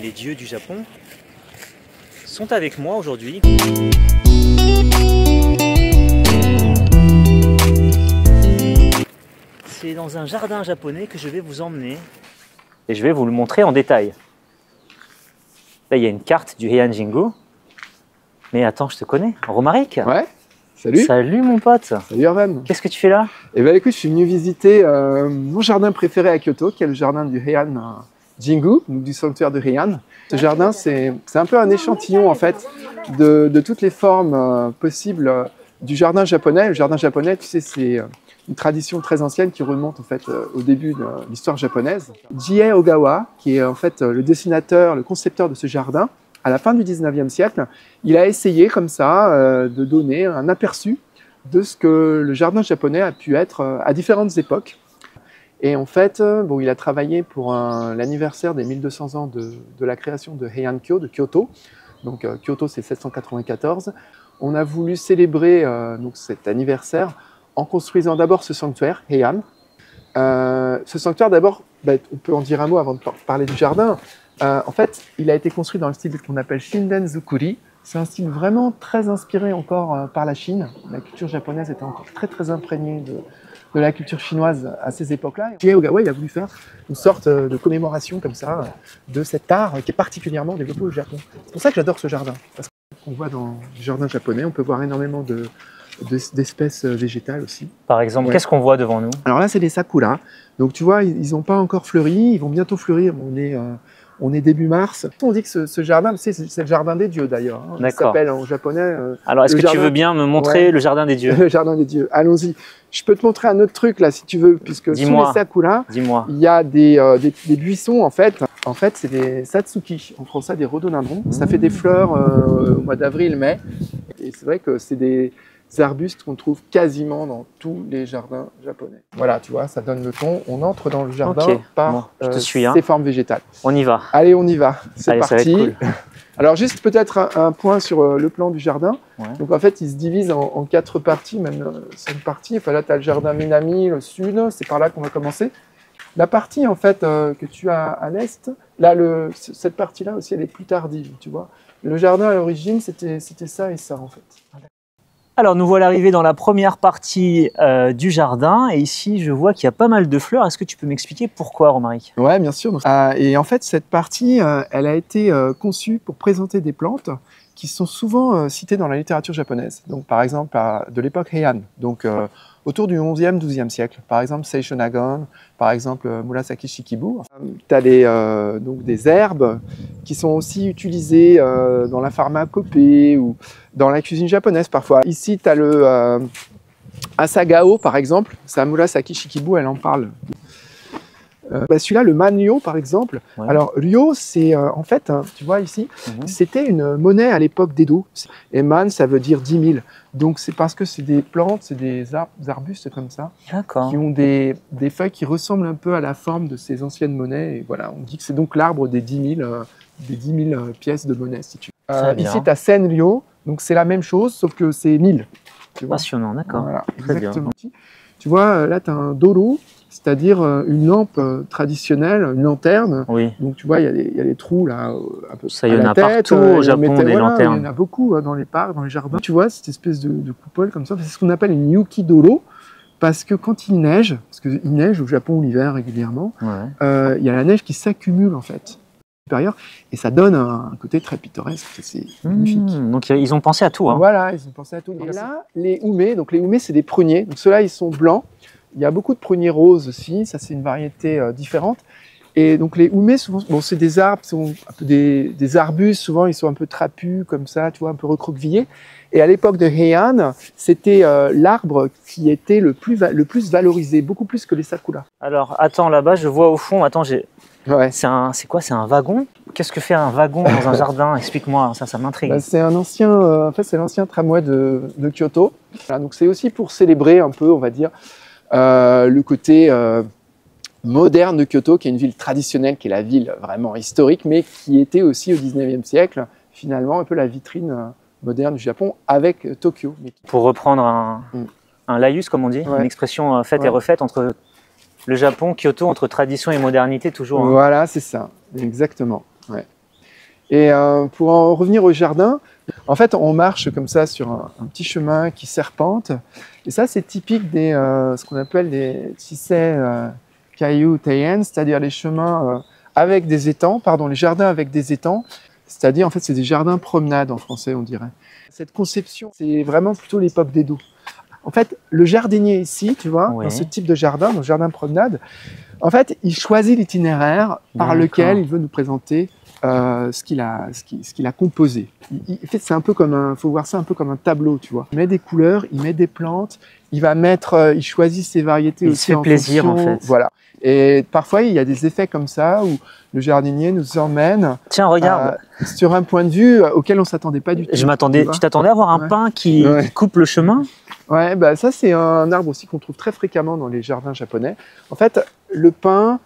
Les dieux du Japon sont avec moi aujourd'hui. C'est dans un jardin japonais que je vais vous emmener et je vais vous le montrer en détail. Là, il y a une carte du Heian Jingu. Mais attends, je te connais. Romaric? Ouais, salut. Salut mon pote. Salut Erwan. Qu'est-ce que tu fais là? Eh ben écoute, je suis venu visiter mon jardin préféré à Kyoto, qui est le jardin du Heian Jingu, donc du sanctuaire de Heian. Ce jardin, c'est un peu un échantillon en fait de toutes les formes possibles du jardin japonais. Le jardin japonais, tu sais, c'est une tradition très ancienne qui remonte en fait au début de l'histoire japonaise. Jie Ogawa, qui est en fait le dessinateur, le concepteur de ce jardin, à la fin du 19e siècle, il a essayé comme ça de donner un aperçu de ce que le jardin japonais a pu être à différentes époques. Et en fait, bon, il a travaillé pour l'anniversaire des 1200 ans de la création de Heian-kyo, de Kyoto. Donc Kyoto, c'est 794. On a voulu célébrer donc cet anniversaire en construisant d'abord ce sanctuaire, Heian. Ce sanctuaire, d'abord, on peut en dire un mot avant de parler du jardin. En fait, il a été construit dans le style qu'on appelle Shinden-zukuri. C'est un style vraiment très inspiré encore par la Chine. La culture japonaise était encore très imprégnée de la culture chinoise à ces époques-là. Jie Ogawa, il a voulu faire une sorte de commémoration comme ça de cet art qui est particulièrement développé au Japon. C'est pour ça que j'adore ce jardin. Parce qu'on voit dans le jardin japonais, on peut voir énormément d'espèces végétales aussi. Par exemple, qu'est-ce qu'on voit devant nous? Alors là, c'est des sakuras. Donc tu vois, ils n'ont pas encore fleuri, ils vont bientôt fleurir. On est début mars. On dit que ce jardin, c'est le jardin des dieux d'ailleurs. Hein. Il s'appelle en japonais. Alors, est-ce que tu veux bien me montrer le jardin des dieux? Le jardin des dieux. Allons-y. Je peux te montrer un autre truc là, si tu veux, puisque sous les sakuras, il y a des buissons en fait. En fait, c'est des satsuki. En français, des rhododendrons. Ça fait des fleurs au mois d'avril-mai. Et c'est vrai que c'est des arbustes qu'on trouve quasiment dans tous les jardins japonais. Voilà, tu vois, ça donne le ton. On entre dans le jardin par ces formes végétales. On y va. Allez, on y va. C'est parti. Ça va être cool. Alors, juste peut-être un point sur le plan du jardin. Ouais. Donc, en fait, il se divise en 4 parties, même 5 parties. Enfin, là, tu as le jardin Minami, le sud. C'est par là qu'on va commencer. La partie, en fait, que tu as à l'est, là, cette partie-là aussi, elle est plus tardive, tu vois. Le jardin, à l'origine, c'était ça et ça, en fait. Alors, nous voilà arrivés dans la première partie du jardin. Et ici, je vois qu'il y a pas mal de fleurs. Est-ce que tu peux m'expliquer pourquoi, Romaric? Oui, bien sûr. Et en fait, cette partie, elle a été conçue pour présenter des plantes qui sont souvent citées dans la littérature japonaise. Donc, par exemple, de l'époque Heian, donc autour du 11e, 12e siècle. Par exemple, Seishonagon, par exemple, Murasaki Shikibu. Tu as donc des herbes qui sont aussi utilisées dans la pharmacopée ou dans la cuisine japonaise parfois. Ici, tu as le Asagao, par exemple. C'est Murasaki Shikibu, elle en parle. Celui-là, le man ryo, par exemple. Ouais. Alors, ryo, c'est en fait, tu vois ici, c'était une monnaie à l'époque d'Edo. Et man, ça veut dire 10 000. Donc, c'est parce que c'est des plantes, c'est des arbustes comme ça, qui ont des feuilles qui ressemblent un peu à la forme de ces anciennes monnaies. Et voilà, on dit que c'est donc l'arbre des 10 000 pièces de monnaie, si tu veux. Ici, tu as Senryo, donc c'est la même chose, sauf que c'est 1000. Passionnant, d'accord. Voilà, exactement. Tu vois, là, tu as un doro, c'est-à-dire une lampe traditionnelle, une lanterne. Oui. Donc tu vois, il y a des trous là, un peu ça, il y en a partout au Japon, des lanternes. Il y en a beaucoup dans les parcs, dans les jardins. Tu vois, cette espèce de coupole comme ça, c'est ce qu'on appelle une yukidoro, parce que quand il neige, parce qu'il neige au Japon l'hiver régulièrement, il y a la neige qui s'accumule en fait, supérieur, et ça donne un côté très pittoresque, c'est magnifique. Donc ils ont pensé à tout. Hein. Voilà, ils ont pensé à tout. Et là, les ume, donc les ume, c'est des pruniers. Donc ceux-là, ils sont blancs. Il y a beaucoup de pruniers roses aussi, ça c'est une variété différente. Et donc les ume, souvent, bon, c'est des arbres, sont un peu des arbustes, souvent ils sont un peu trapus comme ça, tu vois, un peu recroquevillés. Et à l'époque de Heian, c'était l'arbre qui était le plus valorisé, beaucoup plus que les sakura. Alors attends, là-bas, je vois au fond, attends, c'est quoi, c'est un wagon? Qu'est-ce que fait un wagon dans un jardin? Explique-moi, ça m'intrigue. C'est un ancien, en fait, c'est l'ancien tramway de Kyoto. Voilà, donc c'est aussi pour célébrer un peu, on va dire, le côté moderne de Kyoto, qui est une ville traditionnelle, qui est la ville vraiment historique, mais qui était aussi au 19e siècle, finalement, un peu la vitrine moderne du Japon avec Tokyo. Pour reprendre un laïus, comme on dit, une expression faite et refaite entre le Japon, Kyoto, entre tradition et modernité, toujours. Voilà, c'est ça, exactement. Ouais. Et pour en revenir au jardin, en fait, on marche comme ça sur un petit chemin qui serpente. Et ça, c'est typique des ce qu'on appelle des Chisei Kayu Teien, c'est-à-dire les chemins avec des étangs, pardon, les jardins avec des étangs. C'est-à-dire, en fait, c'est des jardins promenades en français, on dirait. Cette conception, c'est vraiment plutôt l'époque d'Edo. En fait, le jardinier ici, tu vois, Oui. dans ce type de jardin, dans le jardin promenade, en fait, il choisit l'itinéraire par lequel il veut nous présenter ce qu'il a composé. En fait, c'est un peu comme faut voir ça un peu comme un tableau, tu vois. Il met des couleurs, il met des plantes, il va mettre, il choisit ses variétés aussi. Il se fait plaisir fonction, en fait. Voilà. Et parfois, il y a des effets comme ça où le jardinier nous emmène Tiens, regarde. sur un point de vue auquel on s'attendait pas du tout. Tu t'attendais à voir un pin qui coupe le chemin? Ouais, bah ça c'est un arbre aussi qu'on trouve très fréquemment dans les jardins japonais. En fait, le pin,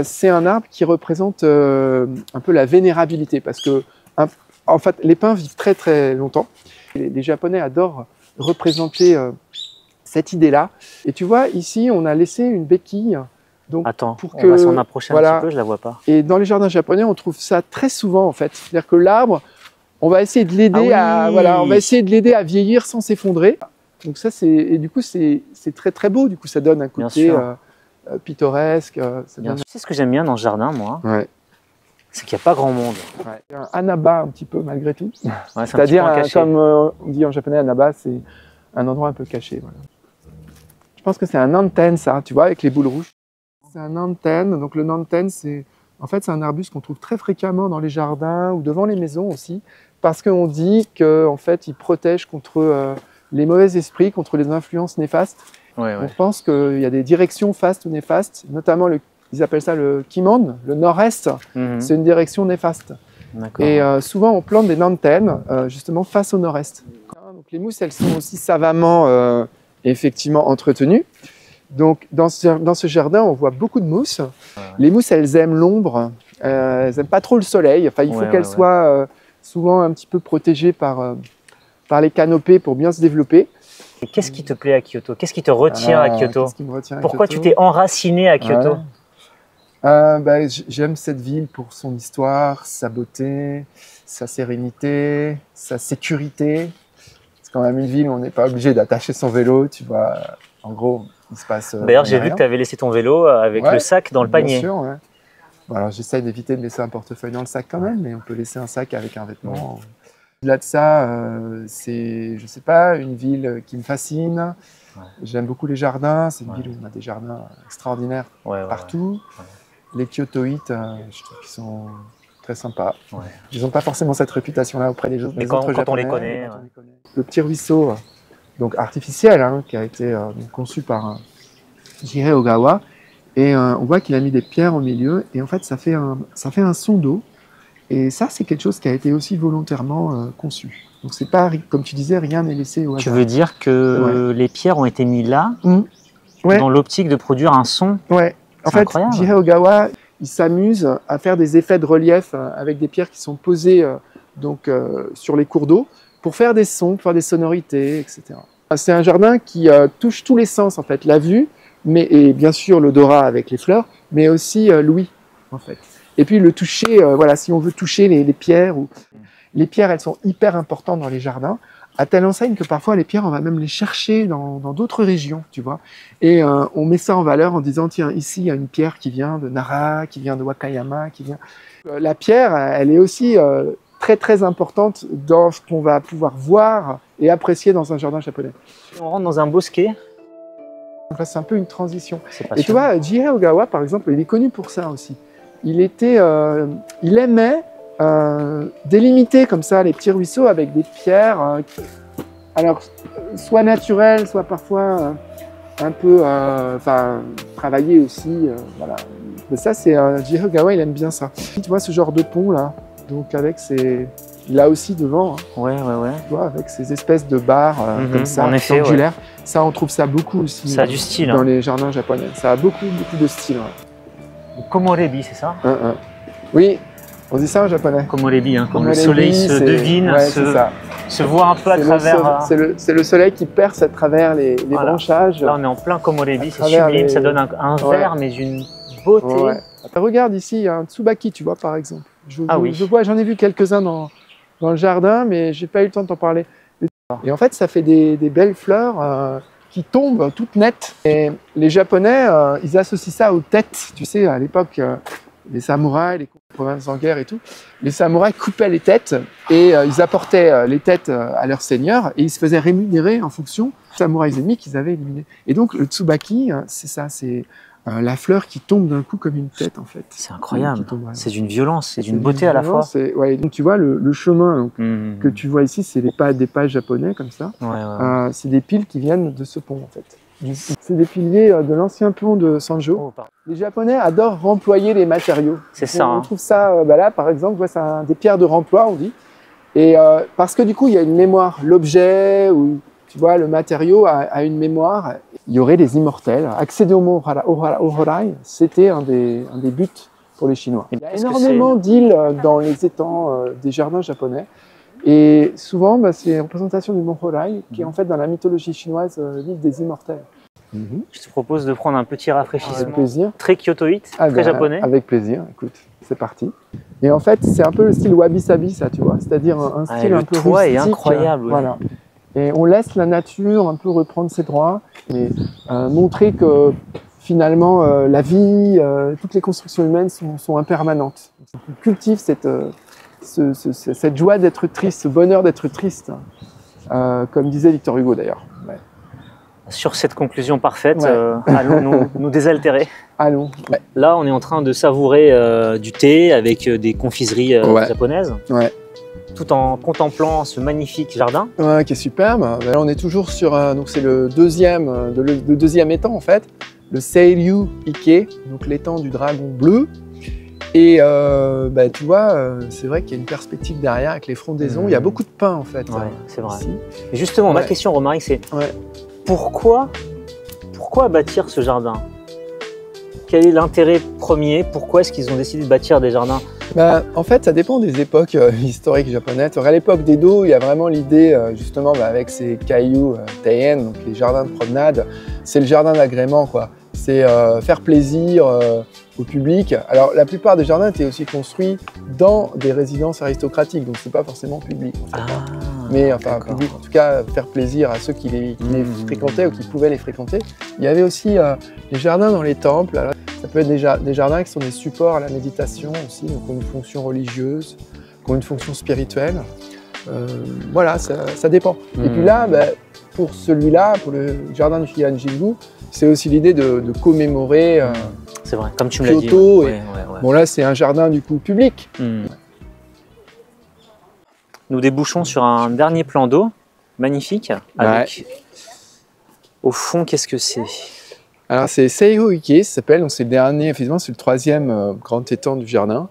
c'est un arbre qui représente un peu la vénérabilité parce que en fait, les pins vivent très très longtemps. Les Japonais adorent représenter cette idée-là. Et tu vois, ici, on a laissé une béquille. Donc, attends, pour on va s'en approcher voilà. un petit peu, je la vois pas. Et dans les jardins japonais, on trouve ça très souvent en fait. C'est-à-dire que l'arbre, on va essayer de l'aider on va essayer de l'aider à vieillir sans s'effondrer. Donc ça, et du coup, c'est très très beau. Du coup, ça donne un côté pittoresque. Tu sais ce que j'aime bien dans ce jardin, moi, c'est qu'il n'y a pas grand monde. Ouais. Il y a un anaba un petit peu malgré tout. Ouais, c'est-à-dire, comme on dit en japonais, anaba, c'est un endroit un peu caché. Voilà. Je pense que c'est un nanten, ça, tu vois, avec les boules rouges. C'est un nanten. Donc le nanten, c'est un arbuste qu'on trouve très fréquemment dans les jardins ou devant les maisons aussi, parce qu'on dit qu'en fait, il protège contre les mauvais esprits, contre les influences néfastes. Ouais. On pense qu'il y a des directions fastes ou néfastes, notamment ils appellent ça le Kimon, le nord-est, c'est une direction néfaste. Et souvent on plante des nanten justement face au nord-est. Donc les mousses, elles sont aussi savamment effectivement entretenues. Donc dans ce jardin, on voit beaucoup de mousses. Les mousses, elles aiment l'ombre, elles n'aiment pas trop le soleil. Enfin, il faut qu'elles soient souvent un petit peu protégées par les canopées pour bien se développer. Et qu'est-ce qui te plaît à Kyoto? Qu'est-ce qui te retient à Kyoto? Pourquoi tu t'es enraciné à Kyoto? J'aime cette ville pour son histoire, sa beauté, sa sérénité, sa sécurité. C'est quand même une ville où on n'est pas obligé d'attacher son vélo, tu vois. En gros, il se passe. D'ailleurs, j'ai vu que tu avais laissé ton vélo avec le sac dans le panier. Bien sûr, ouais. Bon, alors, j'essaie d'éviter de laisser un portefeuille dans le sac quand même, mais on peut laisser un sac avec un vêtement. Au-delà de ça, c'est, je sais pas, une ville qui me fascine. J'aime beaucoup les jardins. C'est une ville où on a des jardins extraordinaires partout. Les Kyotoïtes, je trouve qu'ils sont très sympas. Ils n'ont pas forcément cette réputation-là auprès des autres. Mais quand on les connaît. Le petit ruisseau, donc artificiel, qui a été conçu par Jirei Ogawa, et on voit qu'il a mis des pierres au milieu, et en fait, ça fait un son d'eau. Et ça, c'est quelque chose qui a été aussi volontairement conçu. Donc, c'est pas, comme tu disais, rien n'est laissé au hasard. Tu veux dire que les pierres ont été mises là, dans l'optique de produire un son? Ouais. En fait, Jirei Ogawa, il s'amuse à faire des effets de relief avec des pierres qui sont posées sur les cours d'eau pour faire des sons, pour faire des sonorités, etc. C'est un jardin qui touche tous les sens, en fait. La vue, et bien sûr l'odorat avec les fleurs, mais aussi l'ouïe, en fait. Et puis le toucher, si on veut toucher les pierres, les pierres, elles sont hyper importantes dans les jardins, à telle enseigne que parfois les pierres, on va même les chercher dans d'autres régions, tu vois. Et on met ça en valeur en disant, tiens, ici, il y a une pierre qui vient de Nara, qui vient de Wakayama, qui vient... La pierre, elle est aussi très, très importante dans ce qu'on va pouvoir voir et apprécier dans un jardin japonais. On rentre dans un bosquet. Donc là, c'est un peu une transition. Et tu vois, Jirei Ogawa, par exemple, il est connu pour ça aussi. Il aimait délimiter comme ça les petits ruisseaux avec des pierres, alors soit naturelles, soit parfois un peu travaillées aussi. Voilà. Mais ça, c'est Jirei Ogawa, il aime bien ça. Tu vois ce genre de pont là, donc avec là aussi devant, tu vois, avec ces espèces de barres comme ça, rectangulaires. Ça, on trouve ça beaucoup aussi. Ça a du style dans les jardins japonais. Ça a beaucoup de style. Komorebi, c'est ça? Oui, on dit ça en japonais. Komorebi, comme le soleil se devine, se voit un peu à travers. C'est le soleil qui perce à travers les branchages. Là, on est en plein Komorebi, c'est sublime, ça donne un vert, mais une beauté. Regarde ici, il y a un Tsubaki, tu vois, par exemple. J'en ai vu quelques-uns dans le jardin, mais j'ai pas eu le temps de t'en parler. Et en fait, ça fait des belles fleurs qui tombent toutes nettes. Et les Japonais, ils associent ça aux têtes. Tu sais, à l'époque, les samouraïs, les provinces en guerre et tout, les samouraïs coupaient les têtes et ils apportaient les têtes à leurs seigneurs et ils se faisaient rémunérer en fonction des samouraïs ennemis qu'ils avaient éliminés. Et donc, le tsubaki, c'est ça, c'est la fleur qui tombe d'un coup comme une tête en fait. C'est incroyable, c'est d'une violence, c'est d'une beauté à la fois. Ouais, donc tu vois le chemin donc, que tu vois ici, c'est des pages japonais comme ça. C'est des piles qui viennent de ce pont en fait. C'est des piliers de l'ancien pont de Sanjo. Les Japonais adorent remployer les matériaux. C'est ça. On trouve ça là par exemple, c'est des pierres de remploi on dit. Et parce que du coup il y a une mémoire, l'objet ou tu vois, le matériau a une mémoire. Il y aurait des immortels. Accéder au Horai, c'était un des buts pour les Chinois. Il y a énormément d'îles dans les étangs des jardins japonais. Et souvent, c'est une représentation du mont Horai, qui est en fait dans la mythologie chinoise l'île des immortels. Je te propose de prendre un petit rafraîchissement. Avec plaisir. Très kyotoïte, très japonais. Avec plaisir, écoute, c'est parti. Et en fait, c'est un peu le style wabi-sabi, ça, tu vois. C'est-à-dire un style un peu rustique. Le toit est incroyable. Voilà. Et on laisse la nature un peu reprendre ses droits et montrer que finalement la vie, toutes les constructions humaines sont impermanentes. On cultive cette joie d'être triste, ce bonheur d'être triste, comme disait Victor Hugo d'ailleurs. Ouais. Sur cette conclusion parfaite, allons nous désaltérer. Allons. Ouais. Là, on est en train de savourer du thé avec des confiseries japonaises. Ouais. Tout en contemplant ce magnifique jardin. Ouais, qui est superbe. Là, on est toujours sur donc c'est le deuxième étang en fait, le Seiryu Ike, donc l'étang du dragon bleu. Et tu vois, c'est vrai qu'il y a une perspective derrière avec les frondaisons. Il y a beaucoup de pins en fait. Ouais, c'est vrai. Ici. Et justement, ma question, Romaric, c'est pourquoi bâtir ce jardin? Quel est l'intérêt premier? Pourquoi est-ce qu'ils ont décidé de bâtir des jardins? En fait, ça dépend des époques historiques japonaises. À l'époque d'Edo, il y a vraiment l'idée, justement, avec ces kaiju teien, donc les jardins de promenade, c'est le jardin d'agrément, quoi. C'est faire plaisir au public. Alors, la plupart des jardins étaient aussi construits dans des résidences aristocratiques, donc c'est pas forcément public. En fait, mais enfin, public, en tout cas, faire plaisir à ceux qui les fréquentaient ou qui pouvaient les fréquenter. Il y avait aussi les jardins dans les temples. Alors, ça peut être des jardins qui sont des supports à la méditation aussi, donc qui ont une fonction religieuse, qui ont une fonction spirituelle. Voilà, ça dépend. Et puis là, pour celui-là, pour le jardin du Heian-Jingu, c'est aussi l'idée de commémorer c'est vrai, comme tu me l'as dit. Kyoto. Bon là, c'est un jardin du coup public. Nous débouchons sur un dernier plan d'eau, magnifique, avec au fond, qu'est-ce que c'est? Alors c'est Seiryu Ike, ça s'appelle, donc c'est le dernier, effectivement, c'est le troisième grand étang du jardin.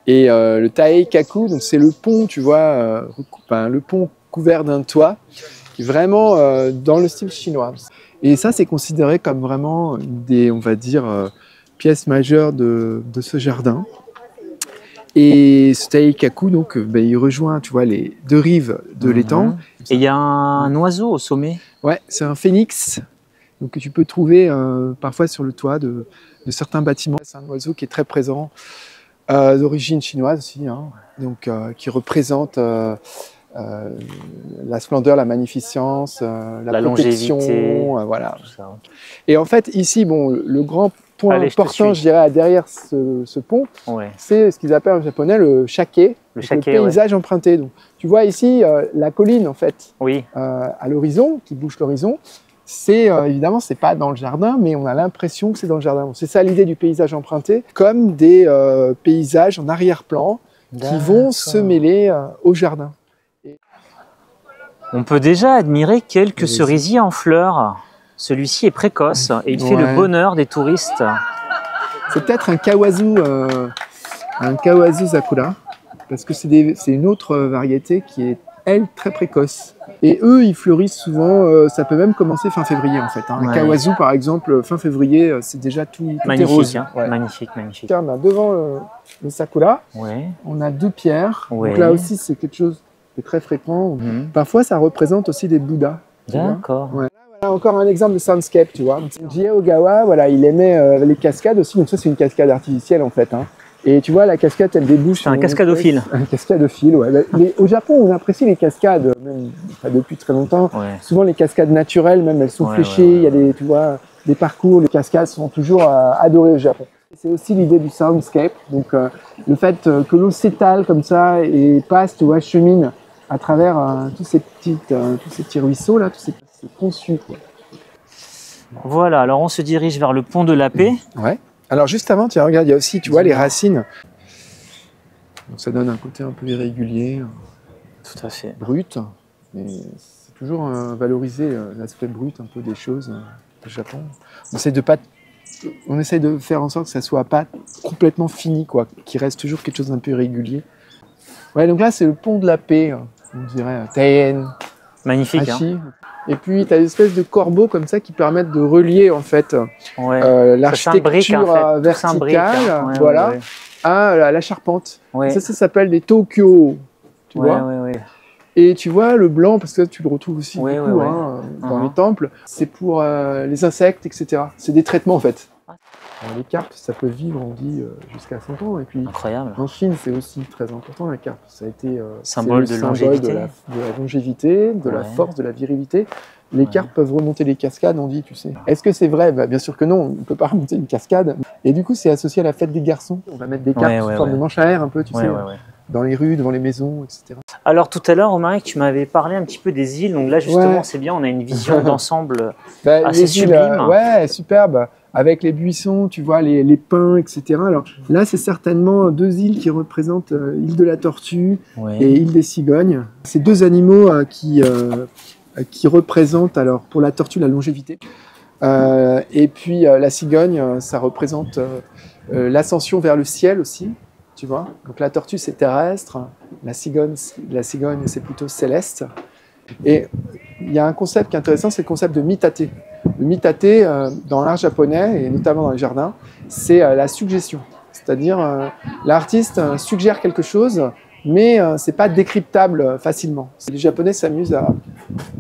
Et le Taekaku, donc c'est le pont, tu vois, le pont couvert d'un toit, qui est vraiment dans le style chinois. Et ça, c'est considéré comme vraiment une des, on va dire, pièces majeures de ce jardin. Et ce Taekaku, donc, il rejoint, tu vois, les deux rives de l'étang. Et il y a un oiseau au sommet. Ouais, c'est un phénix, donc, que tu peux trouver parfois sur le toit de certains bâtiments. C'est un oiseau qui est très présent, d'origine chinoise aussi, hein, donc, qui représente la splendeur, la magnificence, la protection, longévité, voilà. Et en fait, ici, bon, le grand point important, je dirais, derrière ce pont, c'est ce qu'ils appellent en japonais le shake, le paysage emprunté. Donc, tu vois ici la colline, en fait, à l'horizon, qui bouche l'horizon. C'est évidemment, c'est pas dans le jardin, mais on a l'impression que c'est dans le jardin. Bon, c'est ça l'idée du paysage emprunté, comme des paysages en arrière-plan qui vont se mêler au jardin. On peut déjà admirer quelques cerisiers en fleurs. Celui-ci est précoce et il fait le bonheur des touristes. C'est peut-être un kawazu sakura, parce que c'est une autre variété qui est, elle, très précoce. Et eux, ils fleurissent souvent, ça peut même commencer fin février en fait. Un kawazu, par exemple, fin février, c'est déjà tout est rose. Magnifique, magnifique. Devant le sakura, on a deux pierres. Donc là aussi, c'est quelque chose de très fréquent. Parfois, ça représente aussi des bouddhas. D'accord. Voilà, encore un exemple de soundscape, tu vois. Jie Ogawa, voilà, il aimait les cascades aussi. Donc ça, c'est une cascade artificielle en fait. Hein. Et tu vois, la cascade, elle débouche. C'est un cascadophile. Un cascadophile, ouais. Au Japon, on apprécie les cascades, même pas depuis très longtemps. Ouais. Souvent, les cascades naturelles, même, elles sont Ouais, fléchées. ouais, ouais. Il y a des, tu vois, des parcours. Les cascades sont toujours adorées au Japon. C'est aussi l'idée du soundscape. Donc, le fait que l'eau s'étale comme ça et passe, tu vois, chemine à travers tous ces petits ruisseaux là, c'est conçu, quoi. Voilà, alors on se dirige vers le pont de la Paix. Ouais. Alors juste avant, tiens, regarde, il y a aussi, tu vois, les racines. Donc ça donne un côté un peu irrégulier, Tout à fait. brut. Mais c'est toujours valoriser l'aspect brut un peu des choses au Japon. On essaye de faire en sorte que ça soit pas complètement fini, quoi, qu'il reste toujours quelque chose d'un peu irrégulier. Ouais, donc là c'est le pont de la Paix, on dirait Teien, Magnifique. Hachi. Et puis tu as des espèces de corbeaux comme ça qui permettent de relier en fait Ouais. l'architecture verticale, Ouais, voilà, ouais. à la charpente. Ouais. Ça s'appelle des Tokyo, tu vois. Ouais, ouais. Et tu vois le blanc, parce que tu le retrouves aussi Ouais, beaucoup ouais, ouais. dans les temples, c'est pour les insectes, etc. C'est des traitements en fait. Alors, les carpes, ça peut vivre, on dit, jusqu'à 100 ans. Et puis Incroyable. en Chine, c'est aussi très important la carpe. Ça a été Symbole c'est le de longévité. de la longévité, de la Ouais. force, de la virilité. Les Ouais. carpes peuvent remonter les cascades, on dit, tu sais. Est-ce que c'est vrai? Bien sûr que non, on ne peut pas remonter une cascade. Et du coup, c'est associé à la fête des garçons. On va mettre des carpes sous forme de manche à air, un peu, tu sais, dans les rues, devant les maisons, etc. Alors tout à l'heure, Romaric, tu m'avais parlé un petit peu des îles. Donc là, justement, c'est bien, on a une vision d'ensemble assez sublime. Ouais, superbe. Avec les buissons, tu vois, les pins, etc. Alors là, c'est certainement deux îles qui représentent l'île de la Tortue et l'île des Cigognes. C'est deux animaux qui représentent, alors pour la tortue, la longévité. Et puis la cigogne, ça représente l'ascension vers le ciel aussi, tu vois. Donc la tortue, c'est terrestre, la cigogne, c'est plutôt céleste. Et il y a un concept qui est intéressant, c'est le concept de mitate. Le mitate, dans l'art japonais, et notamment dans les jardins, c'est la suggestion. C'est-à-dire, l'artiste suggère quelque chose, mais c'est pas décryptable facilement. Les Japonais s'amusent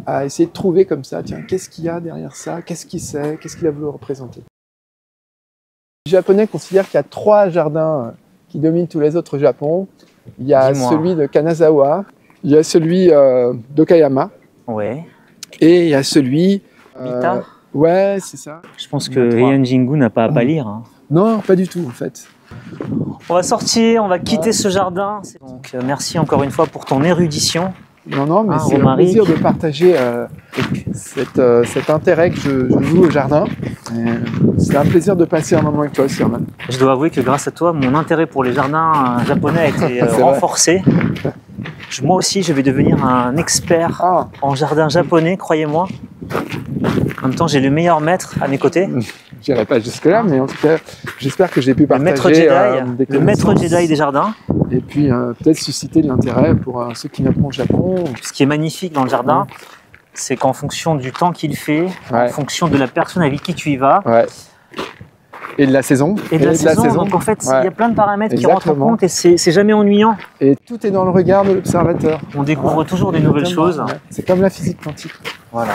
à essayer de trouver comme ça, tiens, qu'est-ce qu'il y a derrière ça? Qu'est-ce qu'il sait? Qu'est-ce qu'il a voulu représenter? Les Japonais considèrent qu'il y a 3 jardins qui dominent tous les autres au Japon. Il y a celui de Kanazawa, il y a celui d'Okayama, et il y a celui... Mita. Ouais, c'est ça. Je pense que Heian Jingu n'a pas à pâlir. Hein. Non, pas du tout en fait. On va sortir, on va quitter ce jardin. Donc merci encore une fois pour ton érudition. Non, mais c'est un plaisir de partager cet intérêt que je joue au jardin. C'est un plaisir de passer un moment avec toi aussi, Herman. Je dois avouer que grâce à toi, mon intérêt pour les jardins japonais a été renforcé. Moi aussi, je vais devenir un expert en jardin japonais, croyez-moi. En même temps, j'ai le meilleur maître à mes côtés. Je n'irai pas jusque-là, mais en tout cas, j'espère que j'ai pu partager le maître Jedi des jardins. Et puis peut-être susciter de l'intérêt pour ceux qui viendront au Japon. Ce qui est magnifique dans le jardin, c'est qu'en fonction du temps qu'il fait, en fonction de la personne avec qui tu y vas, et de la saison. Et de la saison. Donc en fait, il y a plein de paramètres qui rentrent en compte et c'est jamais ennuyant. Et tout est dans le regard de l'observateur. On découvre toujours des nouvelles choses. C'est comme la physique quantique. Voilà.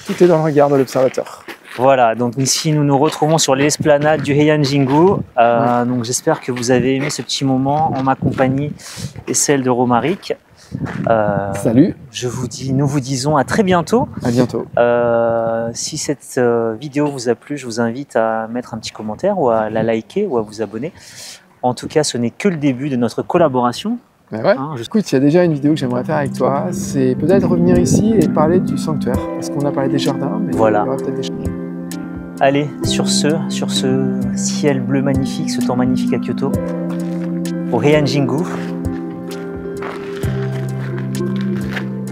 Tout est dans le regard de l'observateur. Voilà, donc ici nous nous retrouvons sur l'esplanade du Heian Jingu. Donc j'espère que vous avez aimé ce petit moment en ma compagnie et celle de Romaric. Salut. Nous vous disons à très bientôt. À bientôt. Si cette vidéo vous a plu, je vous invite à mettre un petit commentaire ou à la liker ou à vous abonner. En tout cas, ce n'est que le début de notre collaboration. Mais ouais. Écoute, il y a déjà une vidéo que j'aimerais faire avec toi. C'est peut-être revenir ici et parler du sanctuaire. Parce qu'on a parlé des jardins, mais voilà. Il y aura peut-être des choses. Allez, sur ce ciel bleu magnifique, ce temps magnifique à Kyoto, au Heian Jingu,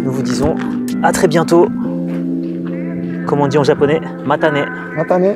nous vous disons à très bientôt. Comme on dit en japonais, matane. Matane.